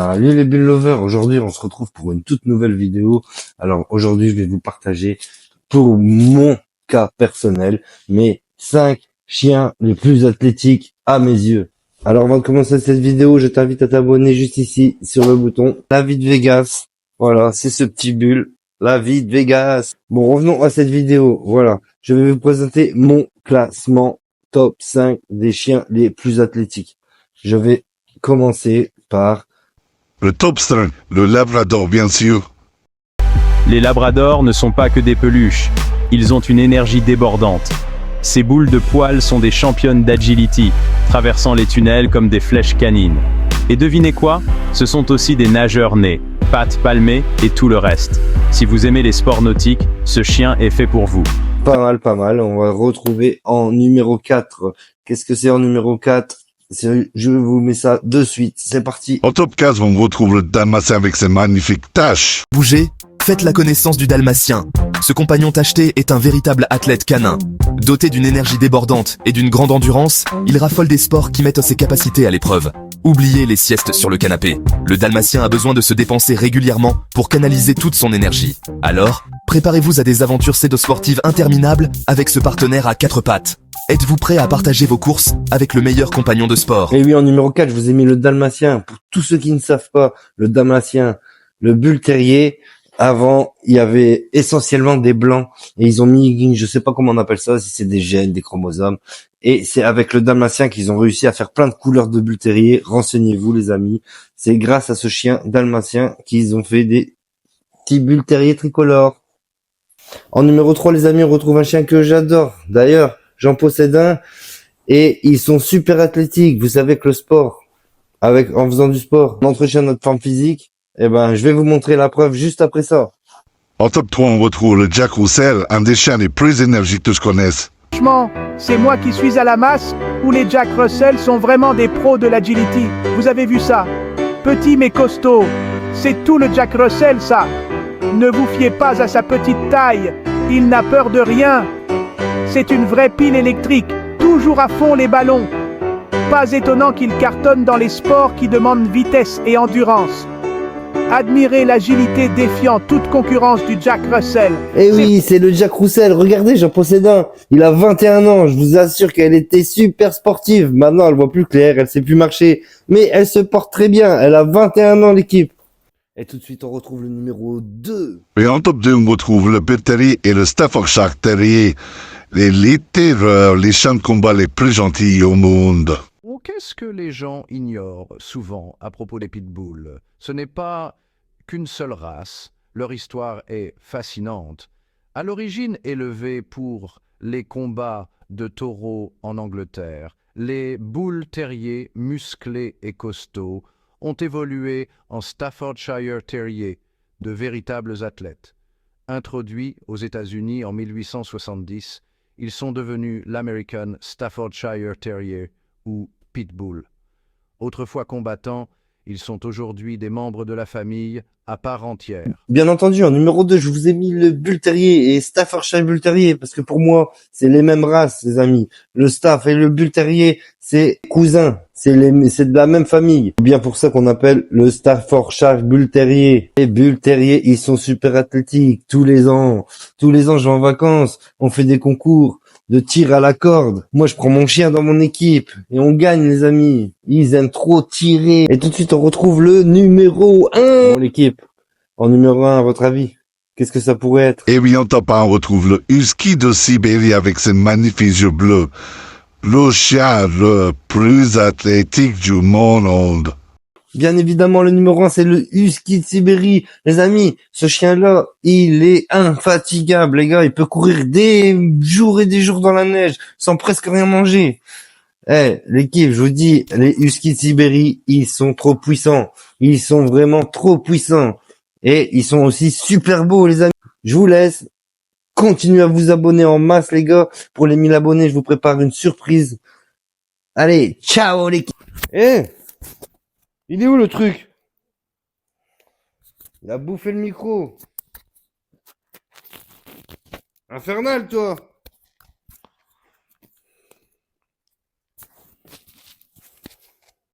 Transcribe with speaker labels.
Speaker 1: Salut les Bull Lovers, aujourd'hui on se retrouve pour une toute nouvelle vidéo. Alors aujourd'hui je vais vous partager pour mon cas personnel mes 5 chiens les plus athlétiques à mes yeux. Alors avant de commencer cette vidéo, je t'invite à t'abonner juste ici sur le bouton La Vie de Vegas. Voilà, c'est ce petit bulle, La Vie de Vegas. Bon, revenons à cette vidéo. Voilà, je vais vous présenter mon classement top 5 des chiens les plus athlétiques. Je vais commencer par
Speaker 2: le top 5, le Labrador bien sûr.
Speaker 3: Les labradors ne sont pas que des peluches, ils ont une énergie débordante. Ces boules de poils sont des championnes d'agility, traversant les tunnels comme des flèches canines. Et devinez quoi? Ce sont aussi des nageurs nés, pattes palmées et tout le reste. Si vous aimez les sports nautiques, ce chien est fait pour vous.
Speaker 1: Pas mal. On va retrouver en numéro 4. Qu'est-ce que c'est en numéro 4? Je vous mets ça de suite. C'est parti.
Speaker 2: En top 15, on retrouve le Dalmatien avec ses magnifiques taches.
Speaker 4: Bougez, faites la connaissance du Dalmatien. Ce compagnon tacheté est un véritable athlète canin. Doté d'une énergie débordante et d'une grande endurance, il raffole des sports qui mettent ses capacités à l'épreuve. Oubliez les siestes sur le canapé. Le Dalmatien a besoin de se dépenser régulièrement pour canaliser toute son énergie. Alors, préparez-vous à des aventures sédosportives interminables avec ce partenaire à 4 pattes. Êtes-vous prêt à partager vos courses avec le meilleur compagnon de sport?
Speaker 1: Et oui, en numéro 4, je vous ai mis le Dalmatien. Pour tous ceux qui ne savent pas, le Dalmatien, le Bull Terrier, avant, il y avait essentiellement des blancs. Et ils ont mis, je sais pas comment on appelle ça, si c'est des gènes, des chromosomes. Et c'est avec le Dalmatien qu'ils ont réussi à faire plein de couleurs de Bull Terrier. Renseignez-vous, les amis. C'est grâce à ce chien Dalmatien qu'ils ont fait des petits Bull Terrier tricolores. En numéro 3, les amis, on retrouve un chien que j'adore. D'ailleurs, j'en possède un et ils sont super athlétiques. Vous savez que le sport, en faisant du sport, on entretient notre forme physique. Eh ben, je vais vous montrer la preuve juste après ça.
Speaker 2: En top 3, on retrouve le Jack Russell, un des chiens les plus énergiques que je connaisse.
Speaker 5: Franchement, c'est moi qui suis à la masse ou les Jack Russell sont vraiment des pros de l'agility. Vous avez vu ça? Petit mais costaud. C'est tout le Jack Russell, ça. Ne vous fiez pas à sa petite taille. Il n'a peur de rien. C'est une vraie pile électrique, toujours à fond les ballons. Pas étonnant qu'il cartonne dans les sports qui demandent vitesse et endurance. Admirez l'agilité défiant toute concurrence du Jack Russell.
Speaker 1: Eh oui, c'est le Jack Russell. Regardez, j'en possède un. Il a 21 ans. Je vous assure qu'elle était super sportive. Maintenant, elle voit plus clair, elle sait plus marcher. Mais elle se porte très bien. Elle a 21 ans, l'équipe. Et tout de suite, on retrouve le numéro 2.
Speaker 2: Et en top 2, on retrouve le Bull Terrier et le Staffordshire Terrier. Les terreurs, les chiens de combat les plus gentils au monde.
Speaker 6: Qu'est-ce que les gens ignorent souvent à propos des pitbulls? Ce n'est pas qu'une seule race, leur histoire est fascinante. À l'origine élevés pour les combats de taureaux en Angleterre, les Bull Terriers musclés et costauds ont évolué en Staffordshire Terrier, de véritables athlètes. Introduits aux États-Unis en 1870, ils sont devenus l'American Staffordshire Terrier ou Pitbull. Autrefois combattants, ils sont aujourd'hui des membres de la famille à part entière.
Speaker 1: Bien entendu, en numéro 2, je vous ai mis le Bull Terrier et Staffordshire Bull Terrier parce que pour moi, c'est les mêmes races, les amis. Le Staff et le Bull Terrier, c'est cousins, c'est de la même famille. C'est bien pour ça qu'on appelle le Staffordshire Bull Terrier. Les Bull Terrier, ils sont super athlétiques tous les ans. Tous les ans, je vais en vacances, on fait des concours de tir à la corde. Moi, je prends mon chien dans mon équipe et on gagne, les amis. Ils aiment trop tirer. Et tout de suite, on retrouve le numéro 1. Bon, l'équipe, en numéro 1, à votre avis, qu'est-ce que ça pourrait être?
Speaker 2: Et oui, en top 1, on retrouve le Husky de Sibérie avec ses magnifiques yeux bleus. Le chien le plus athlétique du monde.
Speaker 1: Bien évidemment, le numéro 1, c'est le Husky de Sibérie. Les amis, ce chien-là, il est infatigable, les gars. Il peut courir des jours et des jours dans la neige, sans presque rien manger. L'équipe, je vous dis, les Huskies de Sibérie, ils sont trop puissants. Ils sont vraiment trop puissants. Et ils sont aussi super beaux, les amis. Je vous laisse. Continuez à vous abonner en masse, les gars. Pour les 1000 abonnés, je vous prépare une surprise. Allez, ciao, l'équipe. Il est où le truc? Il a bouffé le micro. Infernal, toi.